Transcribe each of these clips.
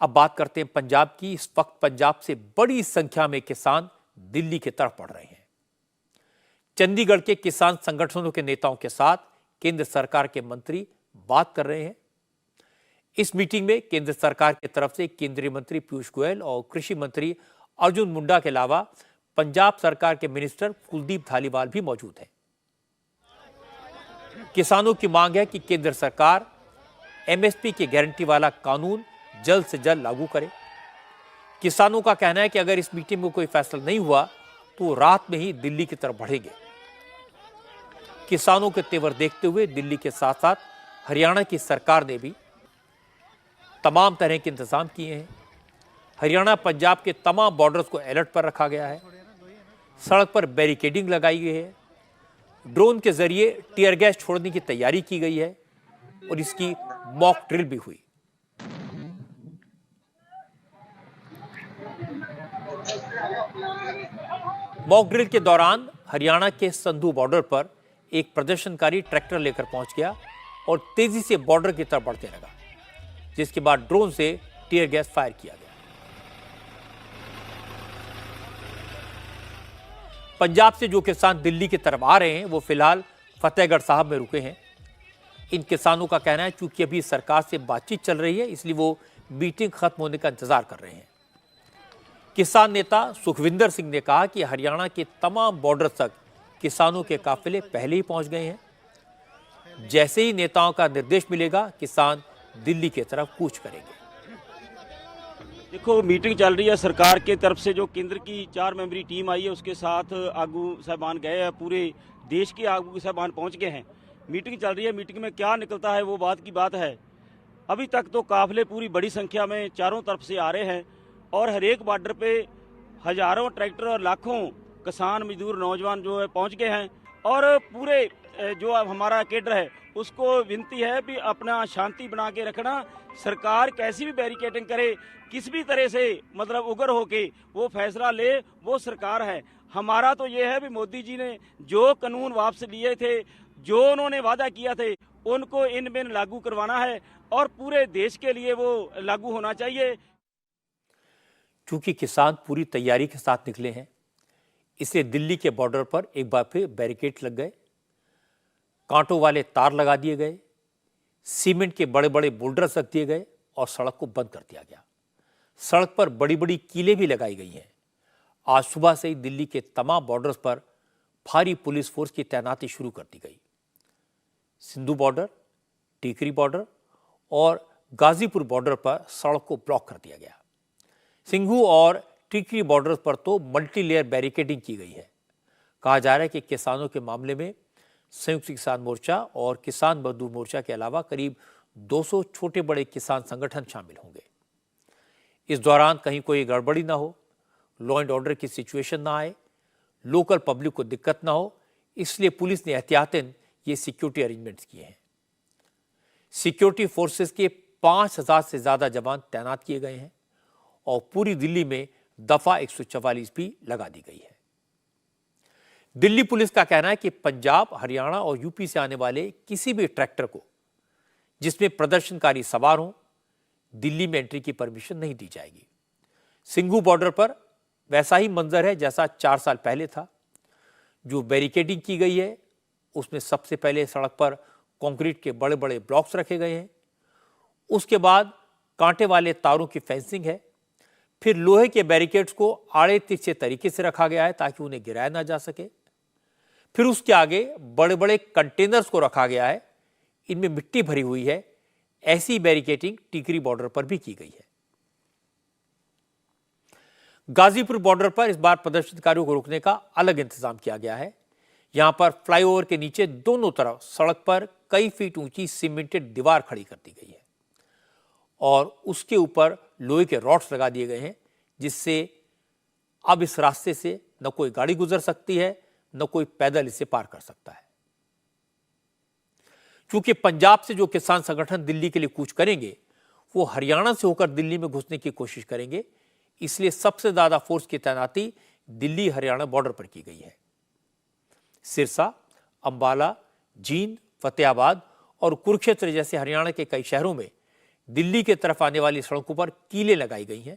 अब बात करते हैं पंजाब की। इस वक्त पंजाब से बड़ी संख्या में किसान दिल्ली की तरफ बढ़ रहे हैं। चंडीगढ़ के किसान संगठनों के नेताओं के साथ केंद्र सरकार के मंत्री बात कर रहे हैं। इस मीटिंग में केंद्र सरकार की तरफ से केंद्रीय मंत्री पीयूष गोयल और कृषि मंत्री अर्जुन मुंडा के अलावा पंजाब सरकार के मिनिस्टर कुलदीप धालीवाल भी मौजूद हैं। किसानों की मांग है कि केंद्र सरकार एमएसपी की गारंटी वाला कानून जल्द से जल्द लागू करे। किसानों का कहना है कि अगर इस मीटिंग में कोई फैसला नहीं हुआ तो रात में ही दिल्ली की तरफ बढ़ेंगे। किसानों के तेवर देखते हुए दिल्ली के साथ साथ हरियाणा की सरकार ने भी तमाम तरह के इंतजाम किए हैं। हरियाणा पंजाब के तमाम बॉर्डर्स को अलर्ट पर रखा गया है। सड़क पर बैरिकेडिंग लगाई गई है। ड्रोन के जरिए टीयर गैस छोड़ने की तैयारी की गई है और इसकी मॉक ड्रिल भी हुई। मॉक ड्रिल के दौरान हरियाणा के संधू बॉर्डर पर एक प्रदर्शनकारी ट्रैक्टर लेकर पहुंच गया और तेजी से बॉर्डर की तरफ बढ़ने लगा, जिसके बाद ड्रोन से टीयर गैस फायर किया गया। पंजाब से जो किसान दिल्ली की तरफ आ रहे हैं वो फिलहाल फतेहगढ़ साहब में रुके हैं। इन किसानों का कहना है क्योंकि अभी सरकार से बातचीत चल रही है, इसलिए वो मीटिंग खत्म होने का इंतजार कर रहे हैं। किसान नेता सुखविंदर सिंह ने कहा कि हरियाणा के तमाम बॉर्डर तक किसानों के काफिले पहले ही पहुंच गए हैं। जैसे ही नेताओं का निर्देश मिलेगा किसान दिल्ली की तरफ कूच करेंगे। देखो, मीटिंग चल रही है सरकार के तरफ से। जो केंद्र की 4 मेंबरी टीम आई है उसके साथ आगू साहबान गए हैं, पूरे देश के आगू साहबान पहुंच गए हैं। मीटिंग चल रही है, मीटिंग में क्या निकलता है वो बात की बात है। अभी तक तो काफिले पूरी बड़ी संख्या में चारों तरफ से आ रहे हैं और हर एक बॉर्डर पे हजारों ट्रैक्टर और लाखों किसान मजदूर नौजवान जो है पहुंच गए हैं। और पूरे जो हमारा केडर है उसको विनती है भी अपना शांति बना के रखना। सरकार कैसी भी बैरिकेडिंग करे, किस भी तरह से मतलब उग्र होके वो फैसला ले, वो सरकार है। हमारा तो ये है भी मोदी जी ने जो कानून वापस लिए थे, जो उन्होंने वादा किया थे, उनको इन बिन लागू करवाना है और पूरे देश के लिए वो लागू होना चाहिए। चूंकि किसान पूरी तैयारी के साथ निकले हैं, इसलिए दिल्ली के बॉर्डर पर एक बार फिर बैरिकेड लग गए, कांटों वाले तार लगा दिए गए, सीमेंट के बड़े बड़े बोल्डर्स रख दिए गए और सड़क को बंद कर दिया गया। सड़क पर बड़ी बड़ी कीलें भी लगाई गई हैं। आज सुबह से ही दिल्ली के तमाम बॉर्डर्स पर भारी पुलिस फोर्स की तैनाती शुरू कर दी गई। सिंधु बॉर्डर, टीकरी बॉर्डर और गाजीपुर बॉर्डर पर सड़क को ब्लॉक कर दिया गया। सिंघू और टीकरी बॉर्डर पर तो मल्टी लेयर बैरिकेडिंग की गई है। कहा जा रहा है कि किसानों के मामले में संयुक्त किसान मोर्चा और किसान मजदूर मोर्चा के अलावा करीब 200 छोटे बड़े किसान संगठन शामिल होंगे। इस दौरान कहीं कोई गड़बड़ी ना हो, लॉ एंड ऑर्डर की सिचुएशन ना आए, लोकल पब्लिक को दिक्कत ना हो, इसलिए पुलिस ने एहतियातन ये सिक्योरिटी अरेंजमेंट्स किए हैं। सिक्योरिटी फोर्सेस के 5000 से ज्यादा जवान तैनात किए गए हैं और पूरी दिल्ली में दफा 144 भी लगा दी गई है। दिल्ली पुलिस का कहना है कि पंजाब, हरियाणा और यूपी से आने वाले किसी भी ट्रैक्टर को जिसमें प्रदर्शनकारी सवार हों, दिल्ली में एंट्री की परमिशन नहीं दी जाएगी। सिंघू बॉर्डर पर वैसा ही मंजर है जैसा 4 साल पहले था। जो बैरिकेडिंग की गई है उसमें सबसे पहले सड़क पर कंक्रीट के बड़े बड़े ब्लॉक्स रखे गए हैं, उसके बाद कांटे वाले तारों की फेंसिंग है, फिर लोहे के बैरिकेड्स को आड़े तिरछे तरीके से रखा गया है ताकि उन्हें गिराया ना जा सके। फिर उसके आगे बड़े बड़े कंटेनर्स को रखा गया है, इनमें मिट्टी भरी हुई है। ऐसी बैरिकेडिंग टीकरी बॉर्डर पर भी की गई है। गाजीपुर बॉर्डर पर इस बार प्रदर्शनकारियों को रोकने का अलग इंतजाम किया गया है। यहां पर फ्लाईओवर के नीचे दोनों तरफ सड़क पर कई फीट ऊंची सीमेंटेड दीवार खड़ी कर दी गई है और उसके ऊपर लोहे के रॉड्स लगा दिए गए हैं, जिससे अब इस रास्ते से न कोई गाड़ी गुजर सकती है, न कोई पैदल इसे पार कर सकता है। क्योंकि पंजाब से जो किसान संगठन दिल्ली के लिए कूच करेंगे वो हरियाणा से होकर दिल्ली में घुसने की कोशिश करेंगे, इसलिए सबसे ज्यादा फोर्स की तैनाती दिल्ली हरियाणा बॉर्डर पर की गई है। सिरसा, अंबाला, जींद, फतेहाबाद और कुरुक्षेत्र जैसे हरियाणा के कई शहरों में दिल्ली की तरफ आने वाली सड़कों पर कीलें लगाई गई हैं।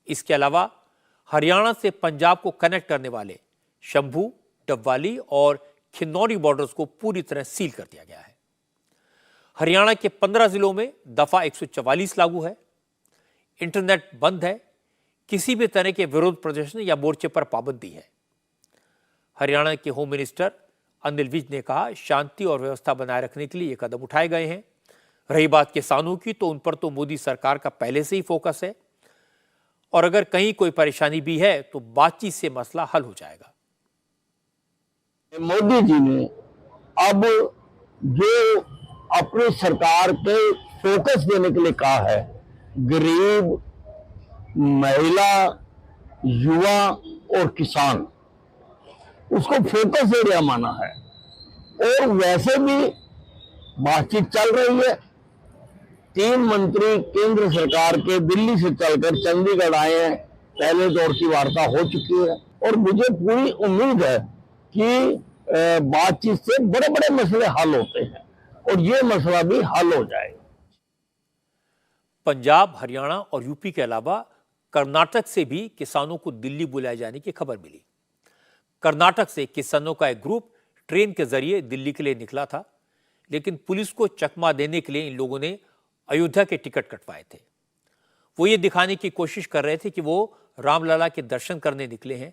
इसके अलावा हरियाणा से पंजाब को कनेक्ट करने वाले शंभू, डबवाली और खिन्नौरी बॉर्डर्स को पूरी तरह सील कर दिया गया है। हरियाणा के 15 जिलों में दफा 144 लागू है। इंटरनेट बंद है। किसी भी तरह के विरोध प्रदर्शन या मोर्चे पर पाबंदी है। हरियाणा के होम मिनिस्टर अनिल विज ने कहा, शांति और व्यवस्था बनाए रखने के लिए ये कदम उठाए गए हैं। रही बात किसानों की, तो उन पर तो मोदी सरकार का पहले से ही फोकस है और अगर कहीं कोई परेशानी भी है तो बातचीत से मसला हल हो जाएगा। मोदी जी ने अब जो अपनी सरकार के फोकस देने के लिए कहा है, गरीब, महिला, युवा और किसान, उसको फोकस एरिया माना है। और वैसे भी बातचीत चल रही है। 3 मंत्री केंद्र सरकार के दिल्ली से चलकर चंडीगढ़ आए हैं। पहले दौर की वार्ता हो चुकी है और मुझे पूरी उम्मीद है कि बातचीत से बड़े बड़े मसले हल होते हैं और ये मसला भी हल हो जाएगा। पंजाब, हरियाणा और यूपी के अलावा कर्नाटक से भी किसानों को दिल्ली बुलाए जाने की खबर मिली। कर्नाटक से किसानों का एक ग्रुप ट्रेन के जरिए दिल्ली के लिए निकला था, लेकिन पुलिस को चकमा देने के लिए इन लोगों ने अयोध्या के टिकट कटवाए थे। वो ये दिखाने की कोशिश कर रहे थे कि वो रामलला के दर्शन करने निकले हैं,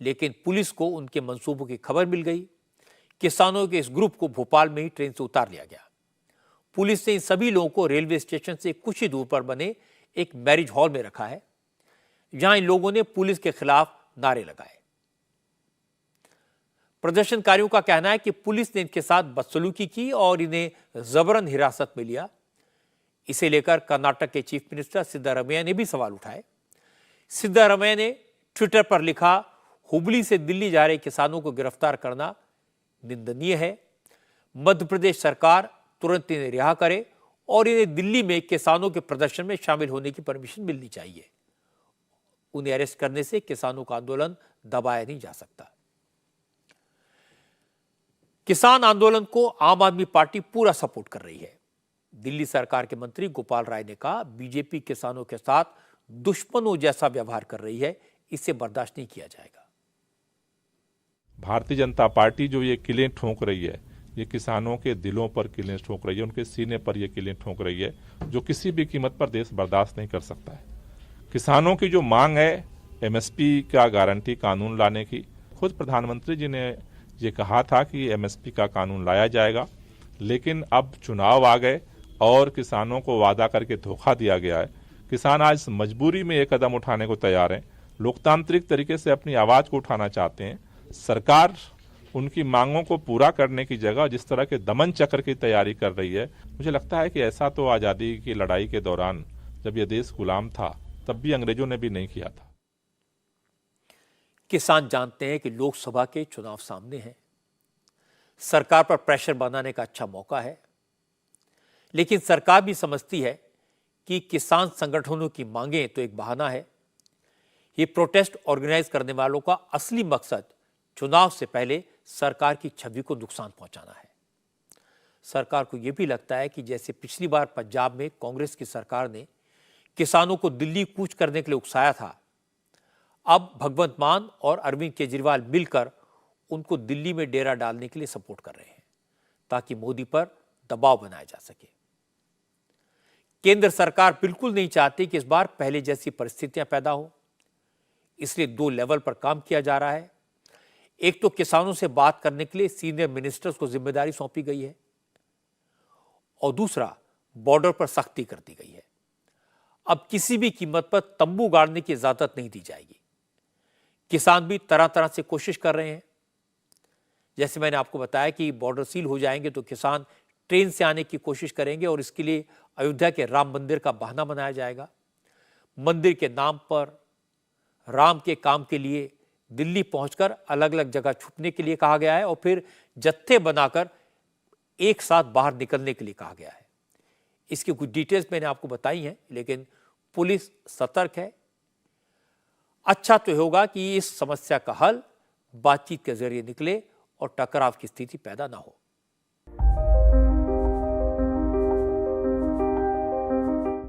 लेकिन पुलिस को उनके मंसूबों की खबर मिल गई। किसानों के इस ग्रुप को भोपाल में ही ट्रेन से उतार लिया गया। पुलिस ने इन सभी लोगों को रेलवे स्टेशन से कुछ ही दूर पर बने एक मैरिज हॉल में रखा है, जहां इन लोगों ने पुलिस के खिलाफ नारे लगाए। प्रदर्शनकारियों का कहना है कि पुलिस ने इनके साथ बदसलूकी की और इन्हें जबरन हिरासत में लिया। इसे लेकर कर्नाटक के चीफ मिनिस्टर सिद्धारमैया ने भी सवाल उठाए। सिद्धारमैया ने ट्विटर पर लिखा, हुबली से दिल्ली जा रहे किसानों को गिरफ्तार करना निंदनीय है। मध्य प्रदेश सरकार तुरंत इन्हें रिहा करे और इन्हें दिल्ली में किसानों के प्रदर्शन में शामिल होने की परमिशन मिलनी चाहिए। उन्हें अरेस्ट करने से किसानों का आंदोलन दबाया नहीं जा सकता। किसान आंदोलन को आम आदमी पार्टी पूरा सपोर्ट कर रही है। दिल्ली सरकार के मंत्री गोपाल राय ने कहा, बीजेपी किसानों के साथ दुश्मनों जैसा व्यवहार कर रही है, इसे बर्दाश्त नहीं किया जाएगा। भारतीय जनता पार्टी जो ये किलें ठोंक रही है, ये किसानों के दिलों पर किलें ठोक रही है, उनके सीने पर ये किलें ठोक रही है, जो किसी भी कीमत पर देश बर्दाश्त नहीं कर सकता है। किसानों की जो मांग है एमएसपी का गारंटी कानून लाने की, खुद प्रधानमंत्री जी ने ये कहा था कि एमएसपी का कानून लाया जाएगा, लेकिन अब चुनाव आ गए और किसानों को वादा करके धोखा दिया गया है। किसान आज मजबूरी में एक कदम उठाने को तैयार हैं, लोकतांत्रिक तरीके से अपनी आवाज को उठाना चाहते हैं। सरकार उनकी मांगों को पूरा करने की जगह जिस तरह के दमन चक्र की तैयारी कर रही है, मुझे लगता है कि ऐसा तो आज़ादी की लड़ाई के दौरान जब यह देश गुलाम था तब भी अंग्रेजों ने भी नहीं किया था। किसान जानते हैं कि लोकसभा के चुनाव सामने हैं, सरकार पर प्रेशर बनाने का अच्छा मौका है, लेकिन सरकार भी समझती है कि किसान संगठनों की मांगें तो एक बहाना है। ये प्रोटेस्ट ऑर्गेनाइज करने वालों का असली मकसद चुनाव से पहले सरकार की छवि को नुकसान पहुंचाना है। सरकार को यह भी लगता है कि जैसे पिछली बार पंजाब में कांग्रेस की सरकार ने किसानों को दिल्ली कूच करने के लिए उकसाया था, अब भगवंत मान और अरविंद केजरीवाल मिलकर उनको दिल्ली में डेरा डालने के लिए सपोर्ट कर रहे हैं, ताकि मोदी पर दबाव बनाया जा सके। केंद्र सरकार बिल्कुल नहीं चाहती कि इस बार पहले जैसी परिस्थितियां पैदा हो, इसलिए 2 लेवल पर काम किया जा रहा है। एक तो किसानों से बात करने के लिए सीनियर मिनिस्टर्स को जिम्मेदारी सौंपी गई है और दूसरा बॉर्डर पर सख्ती कर दी गई है। अब किसी भी कीमत पर तंबू गाड़ने की इजाजत नहीं दी जाएगी। किसान भी तरह तरह से कोशिश कर रहे हैं। जैसे मैंने आपको बताया कि बॉर्डर सील हो जाएंगे तो किसान ट्रेन से आने की कोशिश करेंगे और इसके लिए अयोध्या के राम मंदिर का बहाना बनाया जाएगा। मंदिर के नाम पर राम के काम के लिए दिल्ली पहुंचकर अलग अलग जगह छुपने के लिए कहा गया है और फिर जत्थे बनाकर एक साथ बाहर निकलने के लिए कहा गया है। इसकी कुछ डिटेल्स मैंने आपको बताई हैं, लेकिन पुलिस सतर्क है। अच्छा तो होगा कि इस समस्या का हल बातचीत के जरिए निकले और टकराव की स्थिति पैदा ना हो।